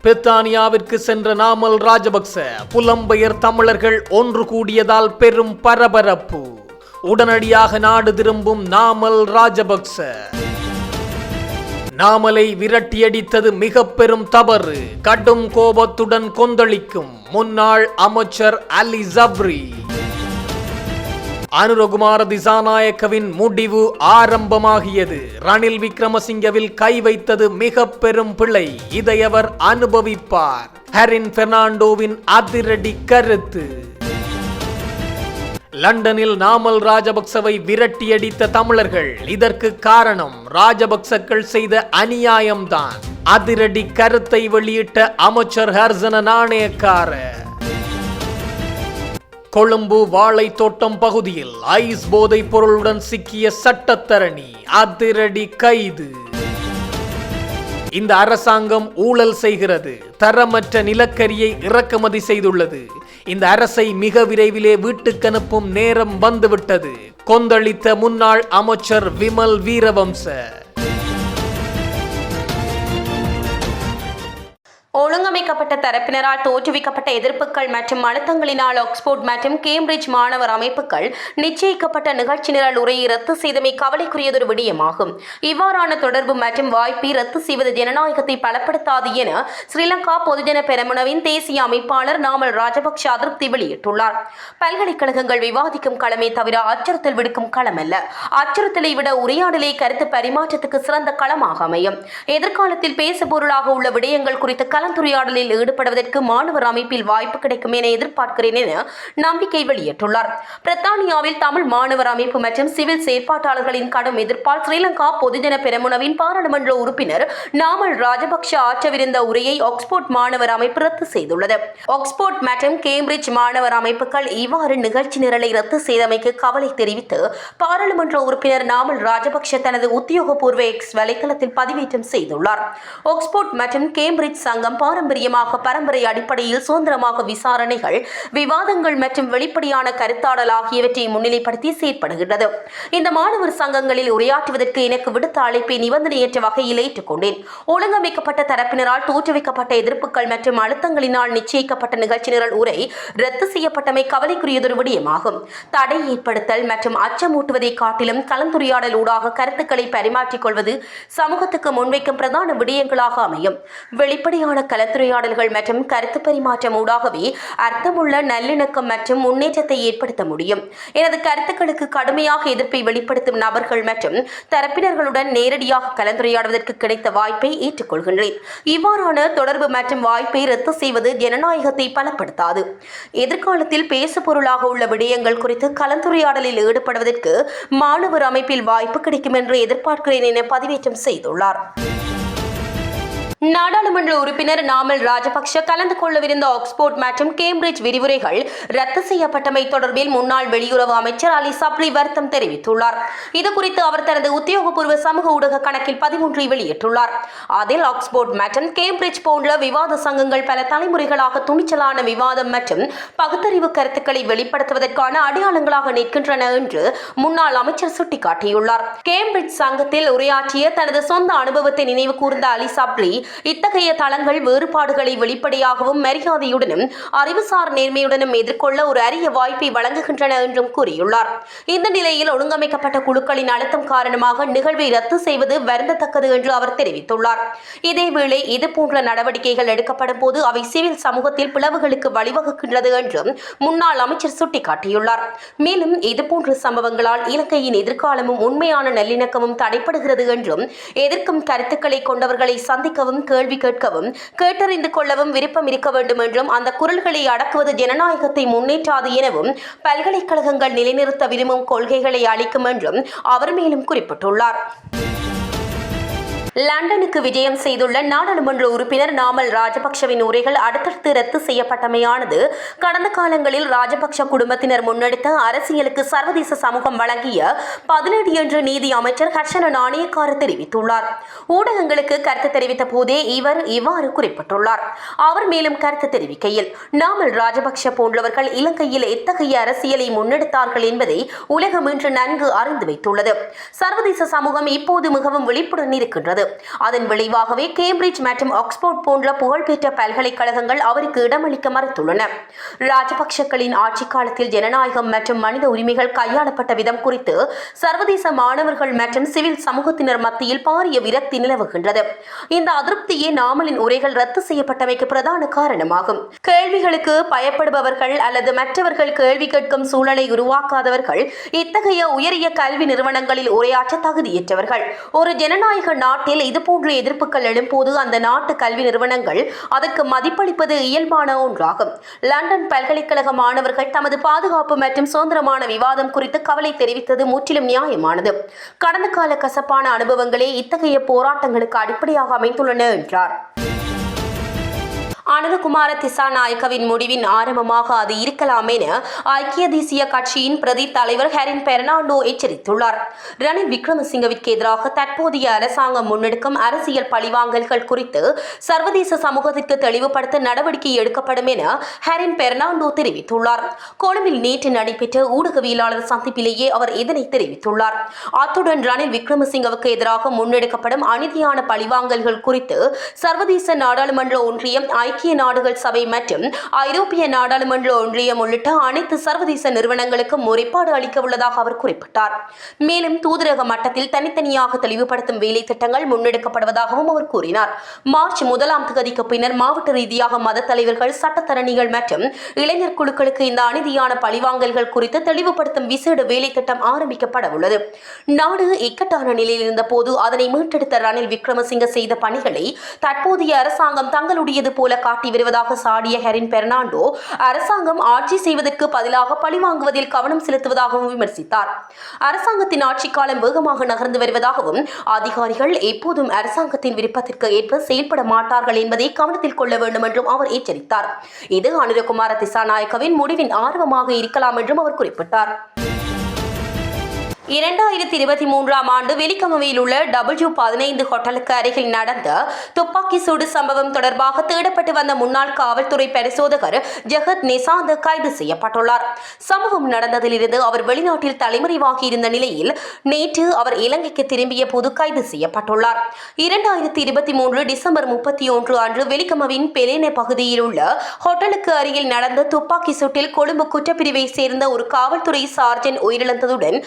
பிரித்தானியாவிற்கு சென்ற நாமல் ராஜபக்ச புலம்பெயர் தமிழர்கள் ஒன்று கூடியதால் பெரும் பரபரப்பு. உடனடியாக நாடு திரும்பும் நாமல் ராஜபக்ச. நாமலை விரட்டியடித்தது மிக பெரும் தவறு. கடும் கோபத்துடன் கொந்தளிக்கும் முன்னாள் அமைச்சர் அலி ஜப்ரி. அனுரகுமார திசாநாயக்கவின் முடிவு ஆரம்பமாகியது. ரணில் விக்ரமசிங்கவில் கை வைத்தது மிக பெரும் பிழை. இதை அவர் அனுபவிப்பார். ஹரின் பெர்னாண்டோவின் அதிரடி கருத்து. லண்டனில் நாமல் ராஜபக்சவை விரட்டியடித்த தமிழர்கள். இதற்கு காரணம் ராஜபக்சக்கள் செய்த அநியாயம்தான். அதிரடி கருத்தை வெளியிட்ட அமைச்சர் ஹர்சன நாணயக்கார. கொழும்பு வாழை தோட்டம் பகுதியில் ஐஸ் போதைப் பொருளுடன் சிக்கிய சட்டத்தரணி அதிரடி கைது. இந்த அரசாங்கம் ஊழல் செய்கிறது. தரமற்ற நிலக்கரியை இறக்குமதி செய்துள்ளது. இந்த அரசை மிக விரைவிலே வீட்டுக்கு அனுப்பும் நேரம் வந்துவிட்டது. கொந்தளித்த முன்னாள் அமைச்சர் விமல் வீரவம்ச. ஒழுங்கமைக்கப்பட்ட தரப்பினரால் தோற்றுவிக்கப்பட்ட எதிர்ப்புகள் மற்றும் அழுத்தங்களினால் ஆக்ஸ்போர்ட் மற்றும் கேம்பிரிட்ஜ் மாணவர் அமைப்புகள் நிச்சயிக்கப்பட்ட நிகழ்ச்சி நிரல் உரையை ரத்து செய்தமை கவலைக்குரியதொரு விடயமாகும். இவ்வாறான தொடர்பு மற்றும் வாய்ப்பை ரத்து செய்வது ஜனநாயகத்தை பலப்படுத்தாது என ஸ்ரீலங்கா பொதுஜன பெரமுனவின் தேசிய அமைப்பாளர் நாமல் ராஜபக்ஷ அதிருப்தி வெளியிட்டுள்ளார். பல்கலைக்கழகங்கள் விவாதிக்கும் களமே தவிர அச்சுறுத்தல் விடுக்கும் களமல்ல. அச்சுறுத்தலை விட உரையாடலே கருத்து பரிமாற்றத்துக்கு சிறந்த களமாக அமையும். எதிர்காலத்தில் பேசுபொருளாக உள்ள விடயங்கள் குறித்து கலந்துரையாடலில் ஈடுபடுவதற்கு மாணவர் அமைப்பில் வாய்ப்பு கிடைக்கும் என எதிர்பார்க்கிறேன் என நம்பிக்கை வெளியிட்டுள்ளார். பிரித்தானியாவில் தமிழ் மாணவர் அமைப்பு மற்றும் சிவில் செயற்பாட்டாளர்களின் கடும் எதிர்ப்பால் ஸ்ரீலங்கா பொதுஜன பெரமுனவின் பாராளுமன்ற உறுப்பினர் நாமல் ராஜபக்ஷ ஆற்றவிருந்த உரையை ஆக்ஸ்போர்ட் மாணவர் அமைப்பு ரத்து செய்துள்ளது. ஆக்ஸ்போர்ட் மற்றும் கேம்பிரிட்ஜ் மாணவர் அமைப்புகள் இவ்வாறு நிகழ்ச்சி நிரலை ரத்து செய்தமைக்கு கவலை தெரிவித்து பாராளுமன்ற உறுப்பினர் நாமல் ராஜபக்ஷ தனது உத்தியோகபூர்வ எக்ஸ் வலைத்தளத்தில் பதிவேற்றம் செய்துள்ளார். ஆக்ஸ்போர்ட் மற்றும் கேம்பிரிட்ஜ் சங்கம் பாரம்பரியமாக பரம்பரை அடிப்படையில் சுதந்திரமாக விசாரணைகள், விவாதங்கள் மற்றும் வெளிப்படையான கருத்தாடல் ஆகியவற்றை முன்னிலைப்படுத்தி செயற்படுகிறது. இந்த மாணவர் சங்கங்களில் உரையாற்றுவதற்கு எனக்கு விடுத்த அழைப்பை நிபந்தனையற்ற வகையில் ஏற்றுக்கொண்டேன். ஒழுங்கமைக்கப்பட்ட தரப்பினரால் தோற்றுவிக்கப்பட்ட எதிர்ப்புகள் மற்றும் அழுத்தங்களினால் நிச்சயிக்கப்பட்ட நிகழ்ச்சி நிரல் உரை ரத்து செய்யப்பட்டமை கவலைக்குரியதொரு விடயமாகும். தடை ஏற்படுத்தல் மற்றும் அச்சமூட்டுவதை காட்டிலும் கலந்துரையாடல் ஊடாக கருத்துக்களை பரிமாற்றிக் கொள்வது சமூகத்துக்கு முன்வைக்கும் பிரதான விடயங்களாக அமையும். வெளிப்படையான கலந்துரையாடல்கள் மற்றும் கருத்து பரிமாற்றம் ஊடாகவே அர்த்தமுள்ள நல்லிணக்கம் மற்றும் முன்னேற்றத்தை ஏற்படுத்த முடியும். எனது கருத்துக்களுக்கு கடுமையாக எதிர்ப்பை வெளிப்படுத்தும் நபர்கள் மற்றும் தரப்பினர்களுடன் நேரடியாக கலந்துரையாடுவதற்கு கிடைத்த வாய்ப்பை ஏற்றுக்கொள்கின்றேன். இவ்வாறான தொடர்பு மற்றும் வாய்ப்பை ரத்து செய்வது ஜனநாயகத்தை பலப்படுத்தாது. எதிர்காலத்தில் பேசுபொருளாக உள்ள விடயங்கள் குறித்து கலந்துரையாடலில் ஈடுபடுவதற்கு மாணவர் அமைப்பில் வாய்ப்பு கிடைக்கும் என்று எதிர்பார்க்கிறேன் என பதிவேற்றம் செய்துள்ளார். நாடாளுமன்ற உறுப்பினர் நாமல் ராஜபக்ஷ கலந்து கொள்ளவிருந்த ஆக்ஸ்போர்ட் மற்றும் கேம்பிரிட்ஜ் விரிவுரைகள் ரத்து செய்யப்பட்டமை தொடர்பில் முன்னாள் வெளியுறவு அமைச்சர் அலி சப்ரி வருத்தம் தெரிவித்துள்ளார். இதுகுறித்து அவர் தனது உத்தியோகபூர்வ சமூக ஊடக கணக்கில் 13 வெளியிட்டுள்ளார். அதில் ஆக்ஸ்போர்ட் மற்றும் கேம்பிரிட்ஜ் போன்ற விவாத சங்கங்கள் பல தலைமுறைகளாக துணிச்சலான விவாதம் மற்றும் பகுத்தறிவு கருத்துக்களை வெளிப்படுத்துவதற்கான அடையாளங்களாக நிற்கின்றன என்று முன்னாள் அமைச்சர் சுட்டிக்காட்டியுள்ளார். கேம்பிரிட்ஜ் சங்கத்தில் உரையாற்றிய தனது சொந்த அனுபவத்தை நினைவு கூர்ந்த அலி சப்ரி இத்தகைய தளங்கள் வேறுபாடுகளை வெளிப்படையாகவும் மரியாதையுடனும் அறிவுசார் நேர்மையுடனும் எதிர்கொள்ள ஒரு அரிய வாய்ப்பை வழங்குகின்றன என்றும் கூறியுள்ளார். இந்த நிலையில் ஒழுங்கமைக்கப்பட்ட குழுக்களின் அழுத்தம் காரணமாக நிகழ்வை ரத்து செய்வது வருந்தத்தக்கது என்று அவர் தெரிவித்துள்ளார். இதேவேளை இதுபோன்ற நடவடிக்கைகள் எடுக்கப்படும் போது அவை சிவில் சமூகத்தில் பிளவுகளுக்கு வழிவகுக்கின்றது என்றும் முன்னாள் அமைச்சர் சுட்டிக்காட்டியுள்ளார். மேலும் இதுபோன்ற சம்பவங்களால் இலங்கையின் எதிர்காலமும் உண்மையான நல்லிணக்கமும் தடைப்படுகிறது என்றும் எதிர்க்கும் கருத்துக்களை கொண்டவர்களை சந்திக்கவும் கேள்வி கேட்கவும் கேட்டறிந்து கொள்ளவும் விருப்பம் இருக்க வேண்டும் என்றும் அந்த குரல்களை அடக்குவது ஜனநாயகத்தை முன்னேற்றாது எனவும் பல்கலைக்கழகங்கள் நிலைநிறுத்த விரும்பும் கொள்கைகளை அளிக்கும் என்றும் அவர் மேலும் குறிப்பிட்டுள்ளார். லண்டனுக்கு விஜயம் செய்துள்ள நாடாளுமன்ற உறுப்பினர் நாமல் ராஜபக்ஷவின் உரைகள் அடுத்தடுத்து ரத்து செய்யப்பட்டமையானது கடந்த காலங்களில் ராஜபக்ஷ குடும்பத்தினர் முன்னெடுத்த அரசியலுக்கு சர்வதேச சமூகம் வழங்கிய பதிலடி என்று நீதி அமைச்சர் ஹர்ஷன நாணயக்கார தெரிவித்துள்ளார். ஊடகங்களுக்கு கருத்து தெரிவித்த போதே இவர் இவ்வாறு குறிப்பிட்டுள்ளார். அவர் மேலும் கருத்து தெரிவிக்கையில், நாமல் ராஜபக்ஷ போன்றவர்கள் இலங்கையில் எத்தகைய அரசியலை முன்னெடுத்தார்கள் என்பதை உலகம் இன்று நன்கு அறிந்து வைத்துள்ளது. சர்வதேச சமூகம் இப்போது மிகவும் விழிப்புடன் இருக்கின்றது. இருந்தது. அதன் விளைவாகவே கேம்பிரிட்ஜ் மற்றும் ஆக்ஸ்போர்ட் போன்ற புகழ்பெற்ற பல்கலைக்கழகங்கள் அவருக்கு இடமளிக்க மறுத்துள்ளன. ராஜபக்ஷக்களின் ஆட்சி காலத்தில் ஜனநாயகம் மற்றும் மனித உரிமைகள் கையாளப்பட்ட விதம் குறித்து சர்வதேச மாணவர்கள் மற்றும் சிவில் சமூகத்தினர் மத்தியில் பாரிய விரக்தி நிலவுகின்றது. இந்த அதிருப்தியே நாமலின் உரைகள் ரத்து செய்யப்பட்டமைக்கு பிரதான காரணமாகும். கேள்விகளுக்கு பயப்படுபவர்கள் அல்லது மற்றவர்கள் கேள்வி கேட்கும் சூழலை உருவாக்காதவர்கள் இத்தகைய உயரிய கல்வி நிறுவனங்களில் உரையாற்ற தகுதியற்றவர்கள். ஒரு ஜனநாயக நாட்டில் இதுபோன்ற எதிர்ப்புகள் எழும்போது அந்த நாட்டு கல்வி நிறுவனங்கள் அதற்கு மதிப்பளிப்பது இயல்பான ஒன்றாகும். லண்டன் பல்கலைக்கழக மாணவர்கள் தமது பாதுகாப்பு மற்றும் சுதந்திரமான விவாதம் குறித்து கவலை தெரிவித்தது முற்றிலும் நியாயமானது. கடந்த கால கசப்பான அனுபவங்களே இத்தகைய போராட்டங்களுக்கு அடிப்படையாக அமைந்துள்ளன என்றார். அனுரகுமார திசாநாயக்கவின் முடிவின் ஆரம்பமாக அது இருக்கலாம் என ஐக்கிய தேசிய கட்சியின் பிரதி தலைவர் ஹரின் பெர்னாண்டோ எச்சரித்துள்ளார். ரணில் விக்ரமசிங்கவிற்கு எதிராக தற்போதைய அரசாங்கம் முன்னெடுக்கும் அரசியல் பழிவாங்கல்கள் குறித்து சர்வதேச சமூகத்திற்கு தெளிவுபடுத்த நடவடிக்கை எடுக்கப்படும் என ஹரின் பெர்னாண்டோ தெரிவித்துள்ளார். கொழும்பில் நேற்று நடைபெற்ற ஊடகவியலாளர் சந்திப்பிலேயே அவர் இதனை தெரிவித்துள்ளார். அத்துடன் ரணில் விக்ரமசிங்கவுக்கு எதிராக முன்னெடுக்கப்படும் அநீதியான பழிவாங்கல்கள் குறித்து சர்வதேச நாடாளுமன்ற ஒன்றியம், ஐக்கிய நாடுகள் சபை மற்றும் ஐரோப்பிய நாடாளுமன்ற ஒன்றியம் உள்ளிட்ட அனைத்து சர்வதேச நிறுவனங்களுக்கு முறைப்பாடு அளிக்க உள்ளதாக அவர் குறிப்பிட்டார். மேலும் தூதரக மட்டத்தில் தனித்தனியாக தெளிவுபடுத்தும் வேலை திட்டங்கள் முன்னெடுக்கப்படுவதாகவும் அவர் கூறினார். மார்ச் 1ஆம் தேதிக்கு பின்னர் மாவட்ட ரீதியாக மத தலைவர்கள், சட்டத்தரணிகள் மற்றும் இளைஞர் குழுக்களுக்கு இந்த அநீதியான பழிவாங்கல்கள் குறித்து தெளிவுபடுத்தும் விசேட வேலை திட்டம் ஆரம்பிக்கப்பட உள்ளது. நாடு இக்கட்டான நிலையில் இருந்தபோது அதனை மீட்டெடுத்த ரணில் விக்ரமசிங்க செய்த பணிகளை தற்போதைய அரசாங்கம் தங்களுடையது போல காட்டி வருவதாக சாடிய ஹரின் பெர்னாண்டோ அரசாங்கம் ஆட்சி செய்வதற்கு பதிலாக பழிவாங்குவதில் கவனம் செலுத்துவதாகவும் விமர்சித்தார். அரசாங்கத்தின் ஆட்சி காலம் வேகமாக நகர்ந்து வருவதாகவும் அதிகாரிகள் எப்போதும் அரசாங்கத்தின் விருப்பத்திற்கு ஏற்ப செயல்பட மாட்டார்கள் என்பதை கவனத்தில் கொள்ள வேண்டும் என்றும் அவர் எச்சரித்தார். இது அனுரகுமார திசாநாயக்கவின் முடிவின் ஆர்வமாக இருக்கலாம் என்றும் அவர் குறிப்பிட்டார். 2023ஆம் ஆண்டு வெலிகமவில் உள்ள W15 ஹோட்டலுக்கு அருகில் நடந்த துப்பாக்கி சூடு சம்பவம் தொடர்பாக தேடப்பட்டு வந்த முன்னாள் காவல்துறை பரிசோதகர் ஜெகத் நிசாந்த கைது செய்யப்பட்டுள்ளார். சம்பவம் நடந்ததிலிருந்து அவர் வெளிநாட்டில் தலைமறைவாகி இருந்த நிலையில் நேற்று அவர் இலங்கைக்கு திரும்பிய போது கைது செய்யப்பட்டுள்ளார். 2023 டிசம்பர் 31 அன்று வெலிகமவின் பெலேன பகுதியில் உள்ள ஹோட்டலுக்கு அருகில் நடந்த துப்பாக்கி சூட்டில் கொழும்பு குற்றப்பிரிவை சேர்ந்த ஒரு காவல்துறை சார்ஜென்ட் உயிரிழந்ததுடன்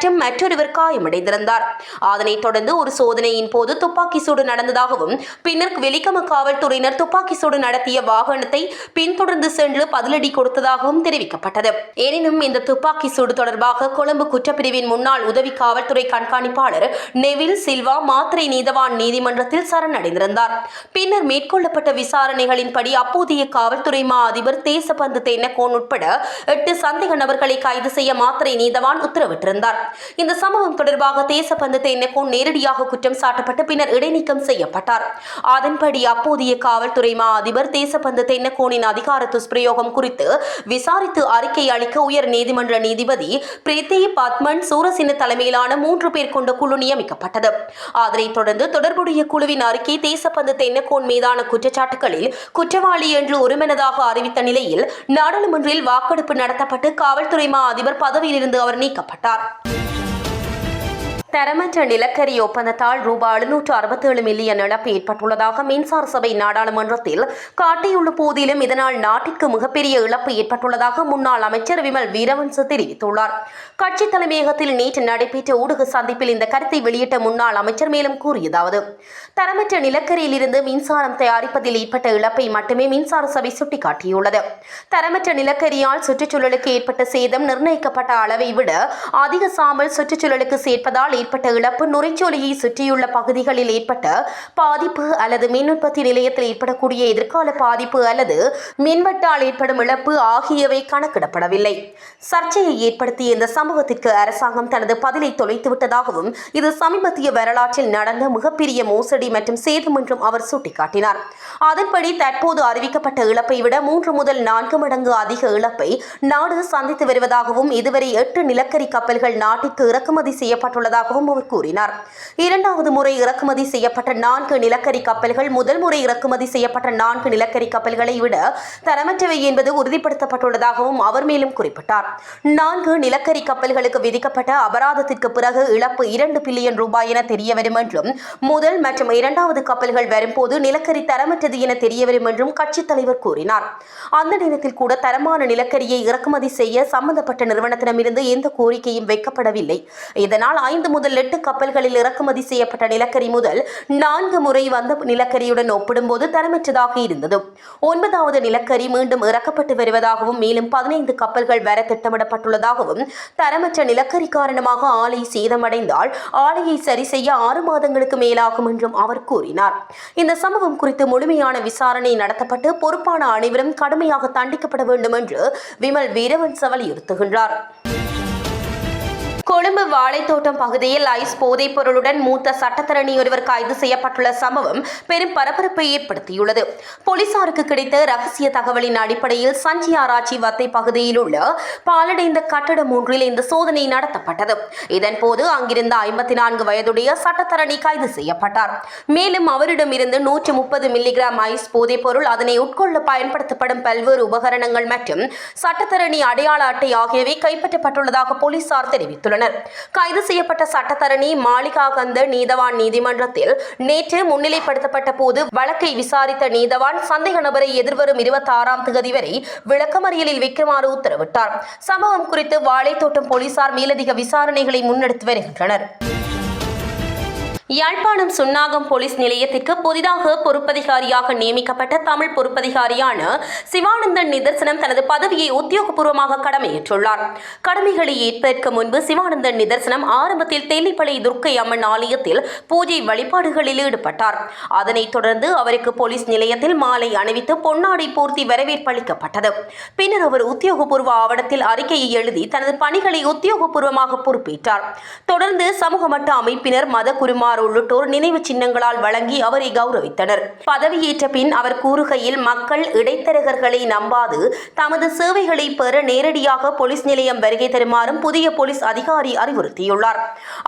மற்றொருவர் காயமடைந்திருந்தார். அதனைத் தொடர்ந்து ஒரு சோதனையின் போது துப்பாக்கி சூடு நடந்ததாகவும் பின்னர் வெலிகம காவல்துறையினர் துப்பாக்கி சூடு நடத்திய வாகனத்தை பின்தொடர்ந்து சென்று பதிலடி கொடுத்ததாகவும் தெரிவிக்கப்பட்டது. எனினும் இந்த துப்பாக்கி சூடு தொடர்பாக கொழும்பு குற்றப்பிரிவின் முன்னாள் உதவி காவல்துறை கண்காணிப்பாளர் நெவில் சில்வா மாத்திரை நீதவான் நீதிமன்றத்தில் சரணடைந்திருந்தார். பின்னர் மேற்கொள்ளப்பட்ட விசாரணைகளின்படி அப்போதைய காவல்துறை மா அதிபர் தேசபந்து தென்னகோன் உட்பட 8 சந்தேக நபர்களை கைது செய்ய மாத்திரை நீதவான் உத்தரவிட்டிருந்தார். இந்த சம்பவம் தொடர்பாக தேசபந்து தென்னகோன் நேரடியாக குற்றம் சாட்டப்பட்டு பின்னர் இடைநீக்கம் செய்யப்பட்டார். அதன்படி அப்போதைய காவல்துறை மா அதிபர் தேசபந்து தென்னகோனின் அதிகார துஷ்பிரயோகம் குறித்து விசாரித்து அறிக்கை அளிக்க உயர் நீதிமன்ற நீதிபதி பிரீத்தி பத்மன் சூரசின தலைமையிலான 3 பேர் கொண்ட குழு நியமிக்கப்பட்டது. அதனைத் தொடர்ந்து தொடர்புடைய குழுவின் அறிக்கை தேசபந்து தென்னகோன் மீதான குற்றச்சாட்டுகளில் குற்றவாளி என்று ஒருமனதாக அறிவித்த நிலையில் நாடாளுமன்றில் வாக்கெடுப்பு நடத்தப்பட்டு காவல்துறை மா அதிபர் பதவியிலிருந்து அவர் நீக்கப்பட்டார். தரமற்ற நிலக்கரி ஒப்பந்தத்தால் ரூபாய் 767 மில்லியன் இழப்பு ஏற்பட்டுள்ளதாக மின்சார சபை நாடாளுமன்றத்தில் காட்டியுள்ள போதிலும் இதனால் நாட்டிற்கு மிகப்பெரிய இழப்பு ஏற்பட்டுள்ளதாக முன்னாள் அமைச்சர் விமல் வீரவன்ச தெரிவித்துள்ளார். கட்சி தலைமையகத்தில் நேற்று நடைபெற்ற ஊடக சந்திப்பில் இந்த கருத்தை வெளியிட்ட முன்னாள் அமைச்சர் மேலும் கூறியதாவது: தரமற்ற நிலக்கரியிலிருந்து மின்சாரம் தயாரிப்பதில் ஏற்பட்ட இழப்பை மட்டுமே மின்சார சபை சுட்டிக்காட்டியுள்ளது. தரமற்ற நிலக்கரியால் சுற்றுச்சூழலுக்கு ஏற்பட்ட சேதம் நிர்ணயிக்கப்பட்ட அளவை விட அதிக சாம்பல் சுற்றுச்சூழலுக்கு சேர்ப்பதால் ஏற்பட்ட இழப்பு, நுரைச்சோலையை சுற்றியுள்ள பகுதிகளில் ஏற்பட்ட பாதிப்பு அல்லது மின் உற்பத்தி நிலையத்தில் ஏற்படக்கூடிய எதிர்கால பாதிப்பு அல்லது மின்வெட்டால் ஏற்படும் இழப்பு ஆகியவை கணக்கிடப்படவில்லை. சர்ச்சையை ஏற்படுத்திய இந்த சம்பவத்திற்கு அரசாங்கம் தனது பதிலை தொலைத்துவிட்டதாகவும் இது சமீபத்திய வரலாற்றில் நடந்த மிகப்பெரிய மோசடி மற்றும் சேதம் என்றும் அவர் சுட்டிக்காட்டினார். அதன்படி தற்போது அறிவிக்கப்பட்ட இழப்பை விட 3 முதல் 4 மடங்கு அதிக இழப்பை நாடு சந்தித்து வருவதாகவும் இதுவரை 8 நிலக்கரி கப்பல்கள் நாட்டிற்கு இறக்குமதி செய்யப்பட்டுள்ளதாகவும் செய்யப்பட்டுள்ளதாகவும் அவர் கூறினார். இரண்டாவது முறை இறக்குமதி செய்யப்பட்ட 4 நிலக்கரி கப்பல்கள் முதல் முறை இறக்குமதி செய்யப்பட்ட 4 நிலக்கரி கப்பல்களை விட தரமற்றவை என்பது உறுதிப்படுத்தப்பட்டுள்ளதாகவும் அவர் மேலும் குறிப்பிட்டார். 4 நிலக்கரி கப்பல்களுக்கு விதிக்கப்பட்ட அபராதத்திற்கு பிறகு இழப்பு 2 பில்லியன் ரூபாய் என தெரியவரும் என்றும் முதல் மற்றும் இரண்டாவது கப்பல்கள் வரும்போது நிலக்கரி தரமற்றது என தெரியவரும் என்றும் கட்சித் தலைவர் கூறினார். அந்த நேரத்தில் கூட தரமான நிலக்கரியை இறக்குமதி செய்ய சம்பந்தப்பட்ட நிறுவனத்திடமிருந்து எந்த கோரிக்கையும் வைக்கப்படவில்லை. இதனால் 5 முதல் 8 கப்பல்களில் இறக்குமதி செய்யப்பட்ட நிலக்கரி முதல் 4 முறை வந்த நிலக்கரியுடன் ஒப்பிடும்போது தரமற்றதாக இருந்தது. 9வது நிலக்கரி மீண்டும் இறக்கப்பட்டு வருவதாகவும் மேலும் 15 கப்பல்கள் வர திட்டமிடப்பட்டுள்ளதாகவும் தரமற்ற நிலக்கரி காரணமாக ஆலை சேதமடைந்தால் ஆலையை சரி செய்ய 6 மாதங்களுக்கு மேலாகும் என்றும் அவர் கூறினார். இந்த சம்பவம் குறித்து முழுமையான விசாரணை நடத்தப்பட்டு பொறுப்பான அனைவரும் கடுமையாக தண்டிக்கப்பட வேண்டும் என்று விமல் வீரவன்ச வலியுறுத்துகின்றார். கொழும்பு வாழைத்தோட்டம் பகுதியில் ஐஸ் போதைப் பொருளுடன் மூத்த சட்டத்தரணி ஒருவர் கைது செய்யப்பட்டுள்ள சம்பவம் பெரும் பரபரப்பை ஏற்படுத்தியுள்ளது. போலீசாருக்கு கிடைத்த ரகசிய தகவலின் அடிப்படையில் சஞ்சியாராச்சி வத்தை பகுதியில் உள்ள பாலடைந்த கட்டடம் ஒன்றில் இந்த சோதனை நடத்தப்பட்டது. இதன்போது அங்கிருந்த 54 வயதுடைய சட்டத்தரணி கைது செய்யப்பட்டார். மேலும் அவரிடமிருந்து 130 மில்லிகிராம் ஐஸ் போதைப் பொருள், அதனை உட்கொள்ள பயன்படுத்தப்படும் பல்வேறு உபகரணங்கள் மற்றும் சட்டத்தரணி அடையாள அட்டை ஆகியவை கைப்பற்றப்பட்டுள்ளதாக போலீசார் தெரிவித்துள்ளனர். கைது செய்யப்பட்ட சட்டத்தரணி மாளிகாகந்த நீதவான் நீதிமன்றத்தில் நேற்று முன்னிலைப்படுத்தப்பட்ட போது வழக்கை விசாரித்த நீதவான் சந்தேக நபரை எதிர்வரும் 26ஆம் தேதி வரை விளக்கமறியலில் வைக்குமாறு உத்தரவிட்டார். சம்பவம் குறித்து வாழைத்தோட்டம் போலீசார் மேலதிக விசாரணைகளை முன்னெடுத்து வருகின்றனர். யாழ்ப்பாணம் சுன்னாகம் போலீஸ் நிலையத்திற்கு புதிதாக பொறுப்பதிகாரியாக நியமிக்கப்பட்ட தமிழ் பொறுப்பதிகாரியான சிவானந்தன் நிதர்சனம் தனது பதவியை உத்தியோகபூர்வமாக கடமையேற்றுள்ளார். கடமைகளை ஏற்பதற்கு முன்பு சிவானந்தன் நிதர்சனம் ஆரம்பத்தில் தெல்லிப்பளை துர்க்கை அம்மன் ஆலயத்தில் பூஜை வழிபாடுகளில் ஈடுபட்டார். அதனைத் தொடர்ந்து அவருக்கு போலீஸ் நிலையத்தில் மாலை அணிவித்து பொன்னாடை போர்த்தி வரவேற்பளிக்கப்பட்டது. பின்னர் அவர் உத்தியோகபூர்வ ஆவணத்தில் அறிக்கையை எழுதி தனது பணிகளை உத்தியோகபூர்வமாக பொறுப்பேற்றார். தொடர்ந்து சமூக மட்ட அமைப்பினர், மத குருமார் உள்ளிட்டோர் நினைவு சின்னங்களால் வழங்கி அவரை கௌரவித்தனர். பதவியேற்ற பின் அவர் கூறுகையில், மக்கள் இடைத்தரகர்களை நம்பாது தமது சேவைகளை பெற நேரடியாக போலீஸ் நிலையம் வருகை தருமாறும் புதிய போலீஸ் அதிகாரி அறிவுறுத்தியுள்ளார்.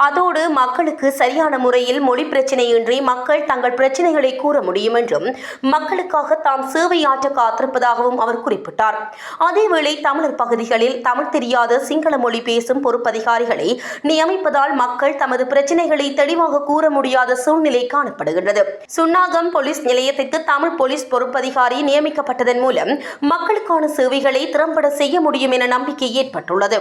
அதோடு மக்களுக்கு சரியான முறையில் மொழி பிரச்சினையின்றி மக்கள் தங்கள் பிரச்சினைகளை கூற முடியும் என்றும் மக்களுக்காக தாம் சேவையாற்ற காத்திருப்பதாகவும் அவர் குறிப்பிட்டார். அதேவேளை தமிழர் பகுதிகளில் தமிழ் தெரியாத சிங்கள மொழி பேசும் பொறுப்பதிகாரிகளை நியமிப்பதால் மக்கள் தமது பிரச்சினைகளை தெளிவாக கூற முடியாத சூழ்நிலை காணப்படுகின்றது. சுன்னாகம் போலீஸ் நிலையத்திற்கு தமிழ் போலீஸ் பொறுப்பதிகாரி நியமிக்கப்பட்டதன் மூலம் மக்களுக்கான சேவைகளை திறம்பட செய்ய முடியும் என நம்பிக்கை ஏற்பட்டுள்ளது.